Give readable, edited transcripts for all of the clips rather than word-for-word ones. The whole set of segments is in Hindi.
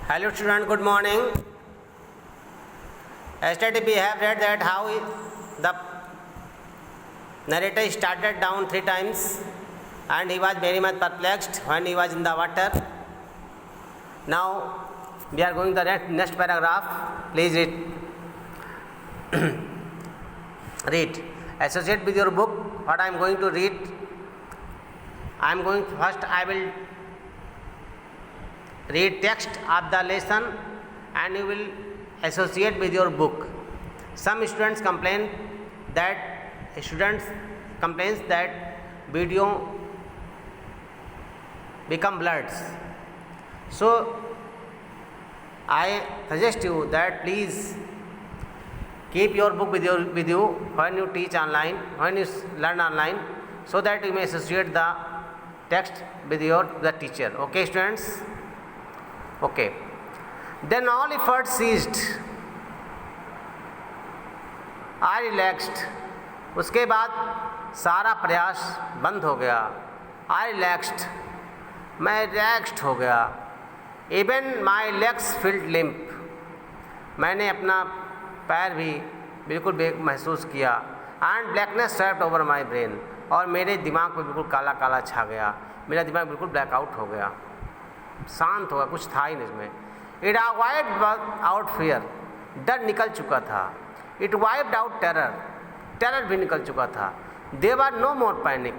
Hello student, good morning. Yesterday we have read that how the narrator started down 3 times and he was very much perplexed when he was in the water. Now we are going to the next paragraph. Please read. Read. Associate with your book what I am going to read. I will read text of the lesson and you will associate with your book. Some students complain that video become blurred. So I suggest you that please keep your book with you when you teach online, when you learn online, so that you may associate the text with the teacher. Okay students? Okay. Then all effort ceased. I relaxed. उसके बाद सारा प्रयास बंद हो गया. I relaxed. मैं रिलैक्स्ड हो गया. Even my legs felt limp. मैंने अपना पैर भी बिल्कुल बेक महसूस किया. And blackness swept over my brain. और मेरे दिमाग पे बिल्कुल काला काला छा गया. मेरा दिमाग बिल्कुल ब्लैकआउट हो गया, शांत हो गया, कुछ था ही नहीं इसमें. It wiped out fear. डर निकल चुका था. It wiped out terror. Terror भी निकल चुका था. There were no more panic.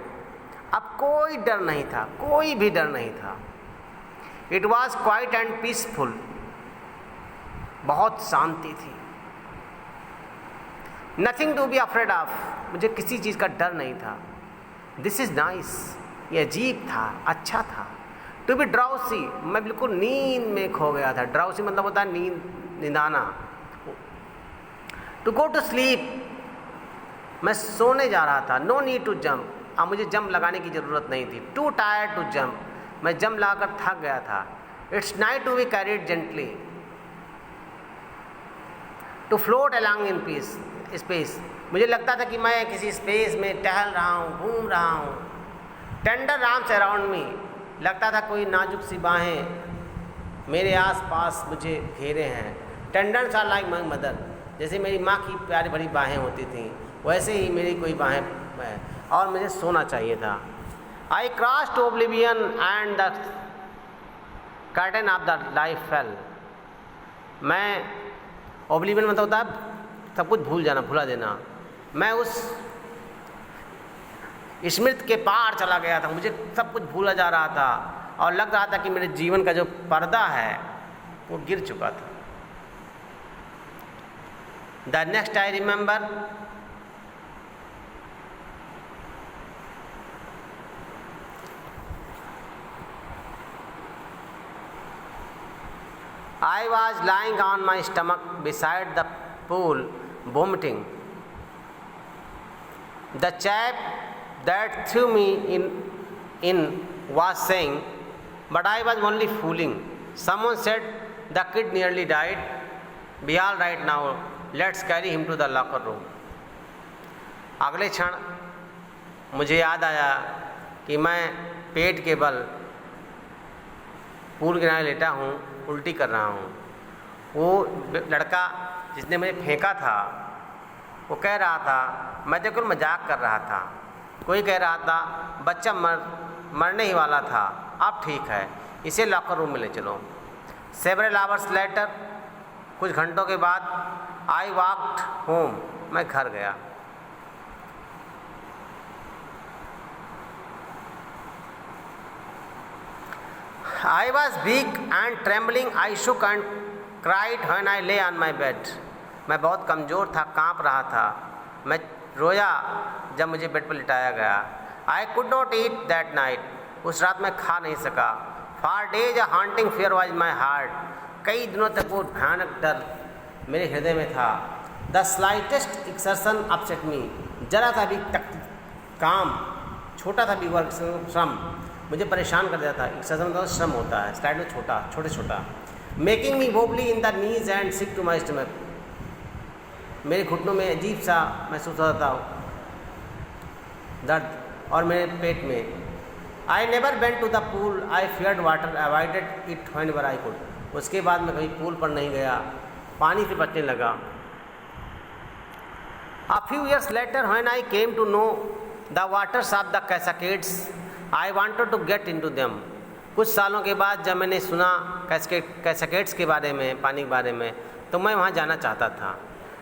अब कोई डर नहीं था, कोई भी डर नहीं था. It was quiet and peaceful. बहुत शांति थी. Nothing to be afraid of. मुझे किसी चीज़ का डर नहीं था. This is nice. ये अजीब था, अच्छा था. To be drowsy. मैं बिल्कुल नींद में खो गया था. ड्राउसी मतलब होता है नींदाना. To go to sleep. मैं सोने जा रहा था. No need to jump. अब मुझे जंप लगाने की ज़रूरत नहीं थी. Too tired to jump. मैं जंप लगाकर थक गया था. It's nice to be carried gently. To float along in peace space. मुझे लगता था कि मैं किसी स्पेस में टहल रहा हूँ, घूम रहा हूँ. Tender arms around me. लगता था कोई नाजुक सी बाहें मेरे आसपास मुझे घेरे हैं. Tenders are like my mother. जैसे मेरी माँ की प्यारी भरी बाहें होती थीं, वैसे ही मेरी कोई बाहें हैं. और मुझे सोना चाहिए था. I cross to oblivion and the curtain of the life fell. मैं ओब्लिवियन मतलब होता है सब कुछ भूल जाना, भुला देना. मैं उस स्मृति के पार चला गया था. मुझे सब कुछ भूला जा रहा था और लग रहा था कि मेरे जीवन का जो पर्दा है वो गिर चुका था. The next I remember. I was lying on my stomach beside the pool, vomiting. The chap that threw me in was saying, but I was only fooling. Someone said, the kid nearly died. Be all right now. Let's carry him to the locker room. अगले क्षण मुझे याद आया कि मैं पेट के बल पूल किनारे लेटा हूँ, उल्टी कर रहा हूँ. वो लड़का जिसने मुझे फेंका था वो कह रहा था, मैं तो केवल मजाक कर रहा था. कोई कह रहा था बच्चा मरने ही वाला था, अब ठीक है, इसे लॉकर रूम में ले चलो. Several hours later. कुछ घंटों के बाद आई वॉक्ड होम. मैं घर गया. I was weak and trembling. I shook and cried when I lay on my bed. मैं बहुत कमज़ोर था, कांप रहा था. मैं रोया जब मुझे बेड पर लिटाया गया. I could not eat that night. उस रात मैं खा नहीं सका. For days a haunting fear was in my heart. कई दिनों तक वो भयानक डर मेरे हृदय में था. The slightest exertion upset me. जरा सा भी काम, छोटा सा भी वर्क श्रम मुझे परेशान कर देता था. एक्सरसाइज मतलब श्रम होता है, स्लाइड में छोटा. Making me wobbly in the knees and sick to my stomach. मेरे घुटनों में अजीब सा महसूस होता था दर्द, और मेरे पेट में. I never went to the pool. I feared water, avoided it whenever I could. उसके बाद मैं कभी पूल पर नहीं गया, पानी से बचने लगा। A few years later when I came to know the waters of the Cascades, I wanted to get into them. कुछ सालों के बाद जब मैंने सुना कैस्केड्स के बारे में, पानी के बारे में, तो मैं वहाँ जाना चाहता था।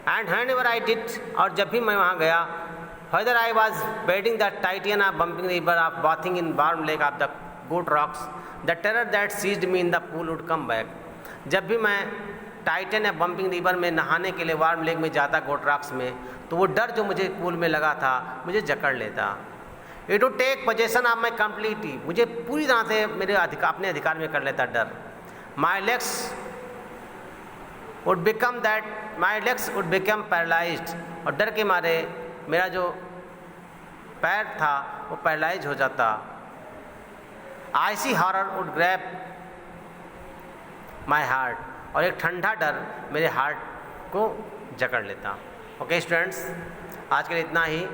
एंड whenever I did, और जब भी मैं वहाँ गया, whether I was wading the Titan or bumping river or bathing in warm lake of the good rocks, the terror that seized me in the pool would come back. जब भी मैं टाइटन या बम्पिंग रिवर में नहाने के लिए वार्म लेक में जाता गोट रॉक्स में, तो वो डर जो मुझे पूल में लगा था मुझे जकड़ लेता। It would take possession of my completely, मुझे पूरी तरह से मेरे अपने अधिकार में कर लेता डर। My legs would become paralysed, और डर के मारे मेरा जो पैर था वो पैरालाइज हो जाता। Icy horror would grab my heart, और एक ठंडा डर मेरे हार्ट को जकड़ लेता। ओके स्टूडेंट्स, आज के लिए इतना ही।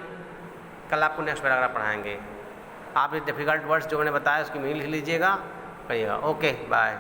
कल आपको नेक्स्ट पैराग्राफ पढ़ाएंगे। आप ये डिफ़िकल्ट वर्ड्स जो मैंने बताया उसकी मीनिंग लिख लीजिएगा, करिएगा। Okay bye.